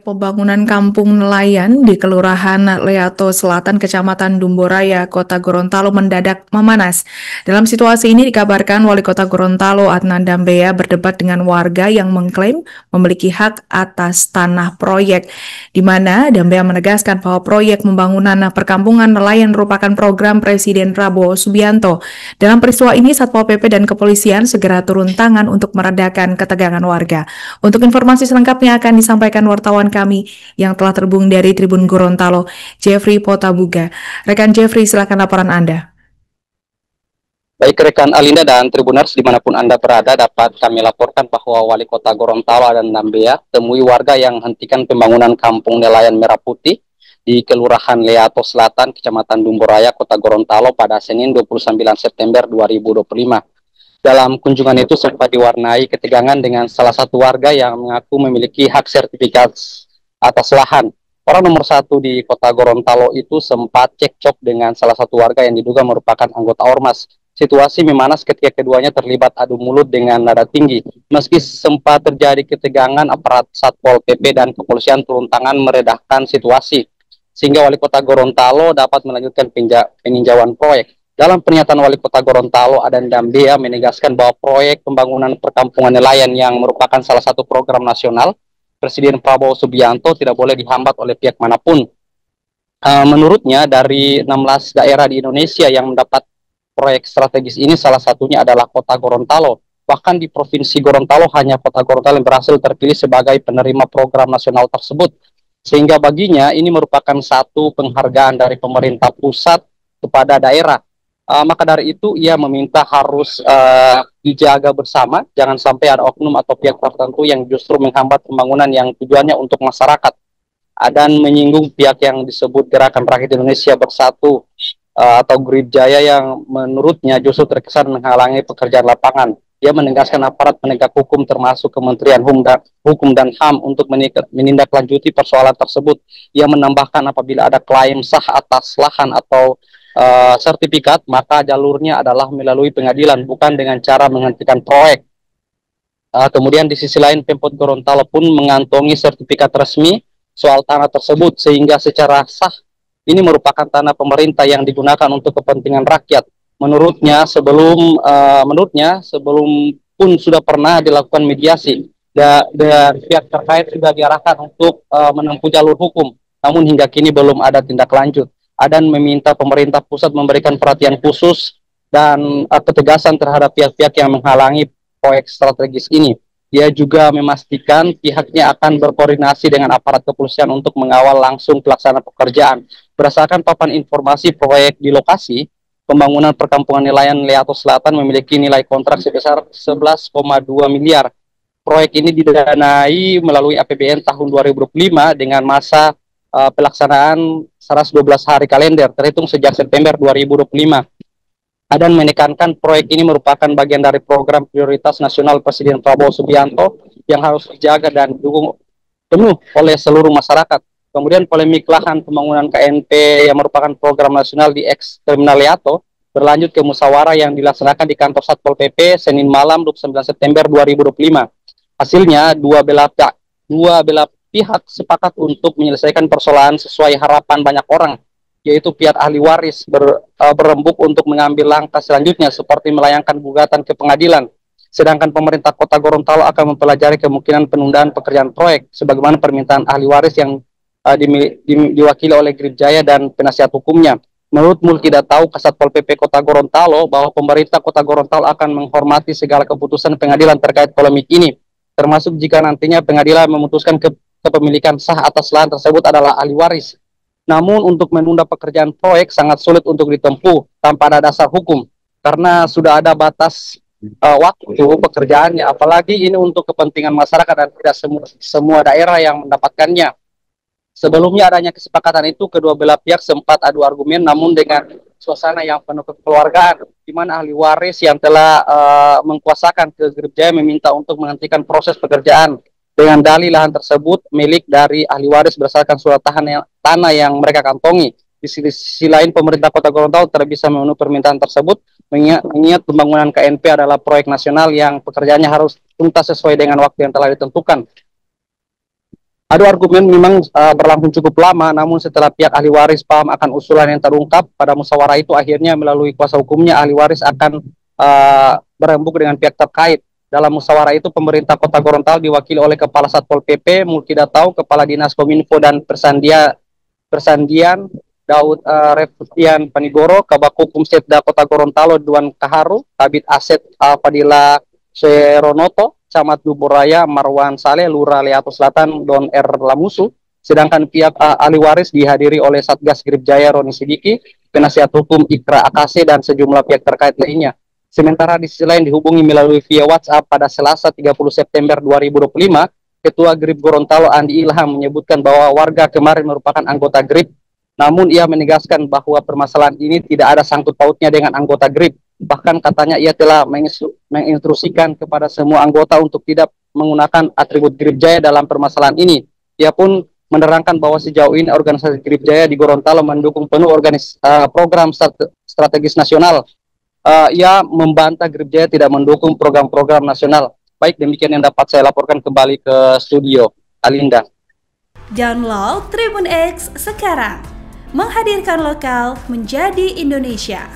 Pembangunan kampung nelayan di Kelurahan Leato Selatan, Kecamatan Dumboraya, Kota Gorontalo mendadak memanas. Dalam situasi ini dikabarkan Wali Kota Gorontalo Adnan Dambea berdebat dengan warga yang mengklaim memiliki hak atas tanah proyek, di mana Dambea menegaskan bahwa proyek pembangunan perkampungan nelayan merupakan program Presiden Prabowo Subianto. Dalam peristiwa ini, Satpol PP dan kepolisian segera turun tangan untuk meredakan ketegangan warga. Untuk informasi selengkapnya akan disampaikan wartawan kami yang telah terhubung dari Tribun Gorontalo, Jeffrey Potabuga. Rekan Jeffrey, silakan laporan Anda. Baik rekan Alinda dan Tribuners dimanapun Anda berada, dapat kami laporkan bahwa Wali Kota Gorontalo dan Dambea temui warga yang hentikan pembangunan kampung nelayan Merah Putih di Kelurahan Leato Selatan, Kecamatan Dumboraya, Kota Gorontalo pada Senin 29 September 2025. Dalam kunjungan itu sempat diwarnai ketegangan dengan salah satu warga yang mengaku memiliki hak sertifikat atas lahan. Orang nomor satu di Kota Gorontalo itu sempat cekcok dengan salah satu warga yang diduga merupakan anggota Ormas. Situasi memanas ketika keduanya terlibat adu mulut dengan nada tinggi. Meski sempat terjadi ketegangan, aparat Satpol PP dan kepolisian turun tangan meredahkan situasi, sehingga Wali Kota Gorontalo dapat melanjutkan peninjauan proyek. Dalam pernyataan Wali Kota Gorontalo, Adnan Dambea menegaskan bahwa proyek pembangunan perkampungan nelayan yang merupakan salah satu program nasional Presiden Prabowo Subianto tidak boleh dihambat oleh pihak manapun. Menurutnya, dari 16 daerah di Indonesia yang mendapat proyek strategis ini, salah satunya adalah Kota Gorontalo. Bahkan di Provinsi Gorontalo, hanya Kota Gorontalo yang berhasil terpilih sebagai penerima program nasional tersebut. Sehingga baginya ini merupakan satu penghargaan dari pemerintah pusat kepada daerah. Maka dari itu ia meminta harus dijaga bersama, jangan sampai ada oknum atau pihak tertentu yang justru menghambat pembangunan yang tujuannya untuk masyarakat. Dan menyinggung pihak yang disebut Gerakan Rakyat Indonesia Bersatu atau Grijaya yang menurutnya justru terkesan menghalangi pekerjaan lapangan. Ia menegaskan aparat penegak hukum termasuk Kementerian Hukum dan HAM untuk menindaklanjuti persoalan tersebut. Ia menambahkan apabila ada klaim sah atas lahan atau sertifikat, maka jalurnya adalah melalui pengadilan, bukan dengan cara menghentikan proyek. Kemudian di sisi lain, Pemkot Gorontalo pun mengantongi sertifikat resmi soal tanah tersebut, sehingga secara sah ini merupakan tanah pemerintah yang digunakan untuk kepentingan rakyat. Menurutnya sebelum pun sudah pernah dilakukan mediasi dan pihak terkait sudah diarahkan untuk menempuh jalur hukum, namun hingga kini belum ada tindak lanjut. Adan meminta pemerintah pusat memberikan perhatian khusus dan ketegasan terhadap pihak-pihak yang menghalangi proyek strategis ini. Dia juga memastikan pihaknya akan berkoordinasi dengan aparat kepolisian untuk mengawal langsung pelaksanaan pekerjaan. Berdasarkan papan informasi proyek di lokasi, pembangunan perkampungan nelayan Leato Selatan memiliki nilai kontrak sebesar 11,2 miliar. Proyek ini didanai melalui APBN tahun 2025 dengan masa pelaksanaan 112 hari kalender terhitung sejak September 2025. Adan menekankan proyek ini merupakan bagian dari program prioritas nasional Presiden Prabowo Subianto yang harus dijaga dan didukung penuh oleh seluruh masyarakat. Kemudian polemik lahan pembangunan KNP yang merupakan program nasional di Terminal Leato berlanjut ke musyawarah yang dilaksanakan di kantor Satpol PP Senin malam 29 September 2025. Hasilnya dua belah pihak sepakat untuk menyelesaikan persoalan sesuai harapan banyak orang, yaitu pihak ahli waris berembuk untuk mengambil langkah selanjutnya seperti melayangkan gugatan ke pengadilan. Sedangkan pemerintah Kota Gorontalo akan mempelajari kemungkinan penundaan pekerjaan proyek sebagaimana permintaan ahli waris yang diwakili oleh Grijaya dan penasihat hukumnya. Menurut Mulki Datau, Kasatpol PP Kota Gorontalo, bahwa pemerintah Kota Gorontalo akan menghormati segala keputusan pengadilan terkait polemik ini, termasuk jika nantinya pengadilan memutuskan kepemilikan sah atas lahan tersebut adalah ahli waris. Namun untuk menunda pekerjaan proyek sangat sulit untuk ditempuh tanpa ada dasar hukum, karena sudah ada batas waktu pekerjaannya, apalagi ini untuk kepentingan masyarakat dan tidak semua daerah yang mendapatkannya. Sebelumnya adanya kesepakatan itu, kedua belah pihak sempat adu argumen, namun dengan suasana yang penuh kekeluargaan, di mana ahli waris yang telah mengkuasakan ke Grijaya meminta untuk menghentikan proses pekerjaan dengan dalih lahan tersebut milik dari ahli waris berdasarkan surat tanah yang mereka kantongi. Di sisi lain, pemerintah Kota Gorontalo tidak bisa memenuhi permintaan tersebut, mengingat pembangunan KNP adalah proyek nasional yang pekerjaannya harus tuntas sesuai dengan waktu yang telah ditentukan. Adu argumen memang berlangsung cukup lama, namun setelah pihak ahli waris paham akan usulan yang terungkap pada musyawarah itu, akhirnya melalui kuasa hukumnya ahli waris akan berembuk dengan pihak terkait. Dalam musyawarah itu, pemerintah Kota Gorontalo diwakili oleh Kepala Satpol PP, Multidatau, Kepala Dinas Kominfo dan Persandian, Daud Refusian Panigoro, Kabak Hukum Setda Kota Gorontalo, Duan Kaharu, Kabit Aset Fadila Seronoto, Camat Duboraya Marwan Saleh, Lurah Leato Selatan Don R Lamusu. Sedangkan pihak ahli waris dihadiri oleh Satgas Grip Jaya Roni Sidiki, penasihat hukum Ikra Akase dan sejumlah pihak terkait lainnya. Sementara di sisi lain dihubungi melalui via WhatsApp pada Selasa 30 September 2025, Ketua Grip Gorontalo Andi Ilham menyebutkan bahwa warga kemarin merupakan anggota Grip, namun ia menegaskan bahwa permasalahan ini tidak ada sangkut pautnya dengan anggota Grip. Bahkan katanya ia telah menginstruksikan kepada semua anggota untuk tidak menggunakan atribut Grip Jaya dalam permasalahan ini. Ia pun menerangkan bahwa sejauh ini organisasi Grip Jaya di Gorontalo mendukung penuh program strategis nasional. Ia membantah Grip Jaya tidak mendukung program-program nasional. Baik, demikian yang dapat saya laporkan kembali ke studio. Alinda. Download Tribun X sekarang, menghadirkan lokal menjadi Indonesia.